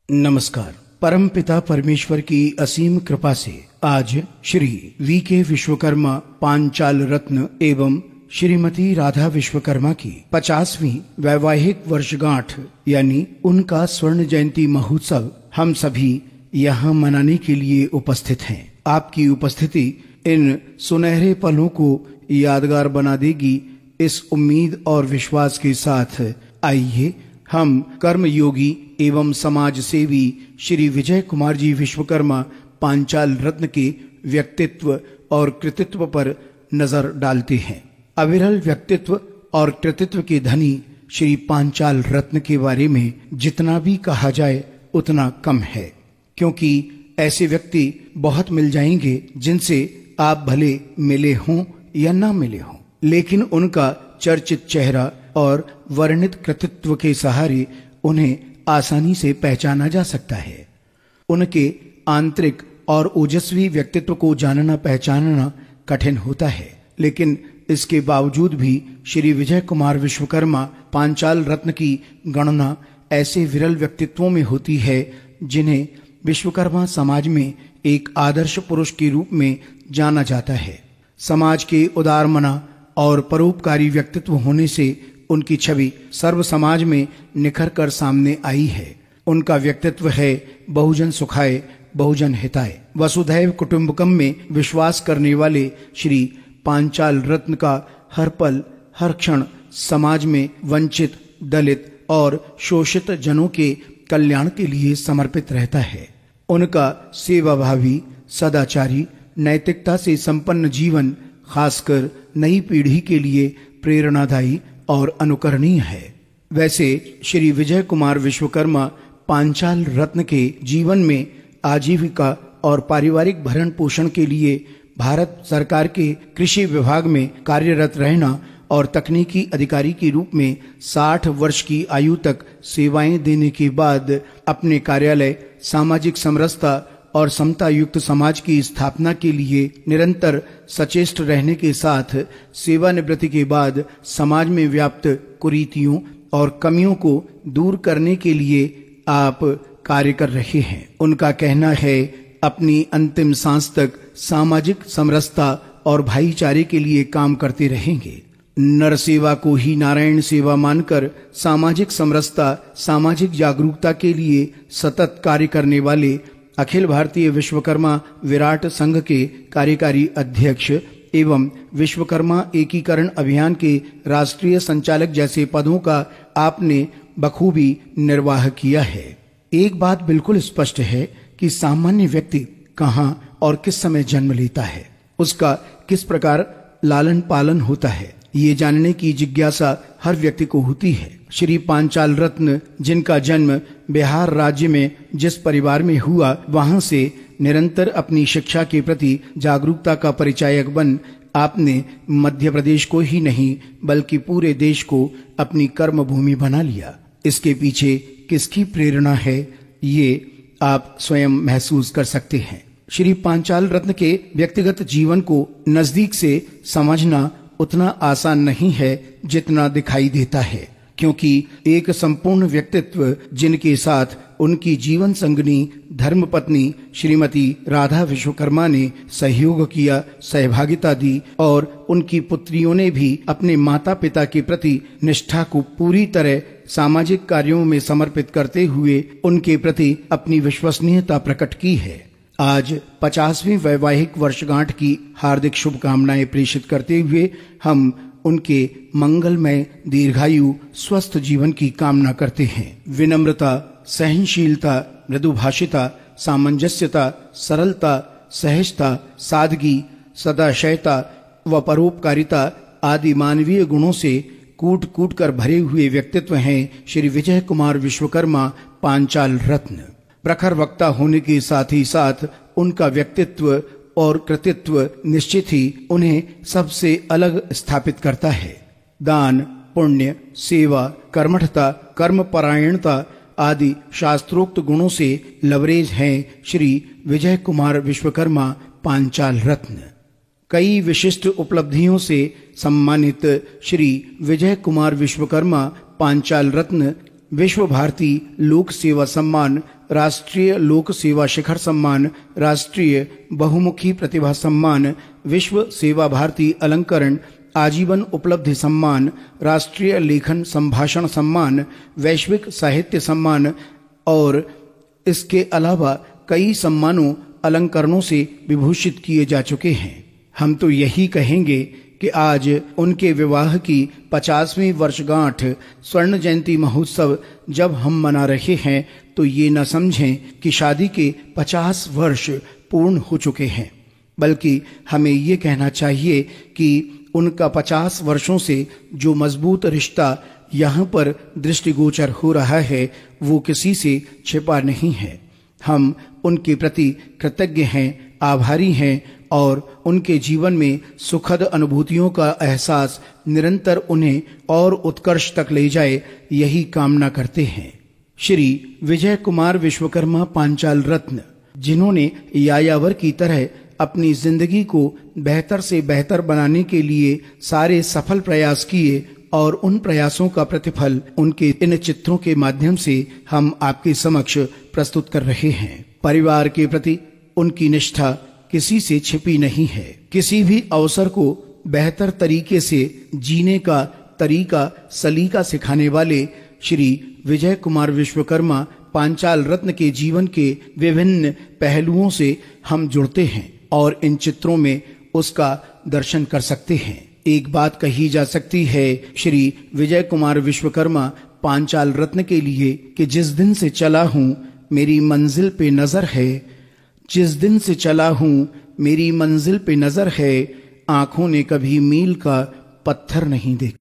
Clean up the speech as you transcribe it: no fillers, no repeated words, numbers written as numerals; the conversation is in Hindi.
नमस्कार। परमपिता परमेश्वर की असीम कृपा से आज श्री वी.के. विश्वकर्मा पांचाल रत्न एवं श्रीमती राधा विश्वकर्मा की 50वीं वैवाहिक वर्षगांठ यानी उनका स्वर्ण जयंती महोत्सव हम सभी यहाँ मनाने के लिए उपस्थित हैं। आपकी उपस्थिति इन सुनहरे पलों को यादगार बना देगी, इस उम्मीद और विश्वास के साथ आइए हम कर्मयोगी एवं समाज सेवी श्री विजय कुमार जी विश्वकर्मा पांचाल रत्न के व्यक्तित्व और कृतित्व पर नजर डालते हैं। अविरल व्यक्तित्व और कृतित्व के धनी श्री पांचाल रत्न के बारे में जितना भी कहा जाए उतना कम है, क्योंकि ऐसे व्यक्ति बहुत मिल जाएंगे जिनसे आप भले मिले हों या ना मिले हों, लेकिन उनका चर्चित चेहरा और वर्णित कृतित्व के सहारे उन्हें आसानी से पहचाना जा सकता है। उनके आंतरिक और ओजस्वी व्यक्तित्व को जानना पहचानना कठिन होता है, लेकिन इसके बावजूद भी श्री विजय कुमार विश्वकर्मा पांचाल रत्न की गणना ऐसे विरल व्यक्तित्वों में होती है जिन्हें विश्वकर्मा समाज में एक आदर्श पुरुष के रूप में जाना जाता है। समाज के उदारमना और परोपकारी व्यक्तित्व होने से उनकी छवि सर्व समाज में निखर कर सामने आई है। उनका व्यक्तित्व है बहुजन सुखाय बहुजन हिताय। वसुधैव कुटुंबकम में विश्वास करने वाले श्री पांचाल रत्न का हर पल हर क्षण समाज में वंचित, दलित और शोषित जनों के कल्याण के लिए समर्पित रहता है। उनका सेवाभावी, सदाचारी, नैतिकता से संपन्न जीवन खासकर नई पीढ़ी के लिए प्रेरणादायी और अनुकरणीय है। वैसे श्री विजय कुमार विश्वकर्मा पांचाल रत्न के जीवन में आजीविका और पारिवारिक भरण पोषण के लिए भारत सरकार के कृषि विभाग में कार्यरत रहना और तकनीकी अधिकारी के रूप में 60 वर्ष की आयु तक सेवाएं देने के बाद अपने कार्यालय सामाजिक समरसता और समता युक्त समाज की स्थापना के लिए निरंतर सचेष्ट रहने के साथ सेवानिवृत्ति के बाद समाज में व्याप्त कुरीतियों और कमियों को दूर करने के लिए आप कार्य कर रहे हैं। उनका कहना है, अपनी अंतिम सांस तक सामाजिक समरसता और भाईचारे के लिए काम करते रहेंगे। नर सेवा को ही नारायण सेवा मानकर सामाजिक समरसता, सामाजिक जागरूकता के लिए सतत कार्य करने वाले अखिल भारतीय विश्वकर्मा विराट संघ के कार्यकारी अध्यक्ष एवं विश्वकर्मा एकीकरण अभियान के राष्ट्रीय संचालक जैसे पदों का आपने बखूबी निर्वाह किया है। एक बात बिल्कुल स्पष्ट है कि सामान्य व्यक्ति कहाँ और किस समय जन्म लेता है, उसका किस प्रकार लालन पालन होता है, ये जानने की जिज्ञासा हर व्यक्ति को होती है। श्री पांचाल रत्न, जिनका जन्म बिहार राज्य में जिस परिवार में हुआ, वहां से निरंतर अपनी शिक्षा के प्रति जागरूकता का परिचायक बन आपने मध्य प्रदेश को ही नहीं बल्कि पूरे देश को अपनी कर्म भूमि बना लिया। इसके पीछे किसकी प्रेरणा है, ये आप स्वयं महसूस कर सकते हैं। श्री पांचाल रत्न के व्यक्तिगत जीवन को नजदीक से समझना उतना आसान नहीं है जितना दिखाई देता है, क्योंकि एक संपूर्ण व्यक्तित्व जिनके साथ उनकी जीवन संगनी धर्मपत्नी श्रीमती राधा विश्वकर्मा ने सहयोग किया, सहभागिता दी और उनकी पुत्रियों ने भी अपने माता पिता के प्रति निष्ठा को पूरी तरह सामाजिक कार्यों में समर्पित करते हुए उनके प्रति अपनी विश्वसनीयता प्रकट की है। आज 50वीं वैवाहिक वर्षगांठ की हार्दिक शुभकामनाएं प्रेषित करते हुए हम उनके मंगलमय दीर्घायु स्वस्थ जीवन की कामना करते हैं। विनम्रता, सहनशीलता, मृदुभाषिता, सामंजस्यता, सरलता, सहजता, सादगी, सदाशयता व परोपकारिता आदि मानवीय गुणों से कूट कूट कर भरे हुए व्यक्तित्व हैं श्री विजय कुमार विश्वकर्मा पांचाल रत्न। प्रखर वक्ता होने के साथ ही साथ उनका व्यक्तित्व और कृतित्व निश्चित ही उन्हें सबसे अलग स्थापित करता है। दान, पुण्य, सेवा, कर्मठता, कर्मपरायणता आदि शास्त्रोक्त गुणों से लवरेज हैं श्री विजय कुमार विश्वकर्मा पांचाल रत्न। कई विशिष्ट उपलब्धियों से सम्मानित श्री विजय कुमार विश्वकर्मा पांचाल रत्न विश्व भारती लोक सेवा सम्मान राष्ट्रीय लोक सेवा शिखर सम्मान, राष्ट्रीय बहुमुखी प्रतिभा सम्मान, विश्व सेवा भारती अलंकरण, आजीवन उपलब्धि सम्मान, राष्ट्रीय लेखन संभाषण सम्मान, वैश्विक साहित्य सम्मान और इसके अलावा कई सम्मानों अलंकरणों से विभूषित किए जा चुके हैं। हम तो यही कहेंगे कि आज उनके विवाह की 50वीं वर्षगांठ स्वर्ण जयंती महोत्सव जब हम मना रहे हैं तो ये न समझें कि शादी के 50 वर्ष पूर्ण हो चुके हैं, बल्कि हमें ये कहना चाहिए कि उनका 50 वर्षों से जो मजबूत रिश्ता यहाँ पर दृष्टिगोचर हो रहा है वो किसी से छिपा नहीं है। हम उनके प्रति कृतज्ञ हैं, आभारी हैं और उनके जीवन में सुखद अनुभूतियों का एहसास निरंतर उन्हें और उत्कर्ष तक ले जाए, यही कामना करते हैं। श्री विजय कुमार विश्वकर्मा पांचाल रत्न, जिन्होंने यायावर की तरह अपनी जिंदगी को बेहतर से बेहतर बनाने के लिए सारे सफल प्रयास किए और उन प्रयासों का प्रतिफल उनके इन चित्रों के माध्यम से हम आपके समक्ष प्रस्तुत कर रहे हैं। परिवार के प्रति उनकी निष्ठा किसी से छिपी नहीं है। किसी भी अवसर को बेहतर तरीके से जीने का तरीका सलीका सिखाने वाले श्री विजय कुमार विश्वकर्मा पांचाल रत्न के जीवन के विभिन्न पहलुओं से हम जुड़ते हैं और इन चित्रों में उसका दर्शन कर सकते हैं। एक बात कही जा सकती है श्री विजय कुमार विश्वकर्मा पांचाल रत्न के लिए कि जिस दिन से चला हूँ मेरी मंजिल पे नजर है, जिस दिन से चला हूँ मेरी मंजिल पे नजर है, आंखों ने कभी मील का पत्थर नहीं देखा।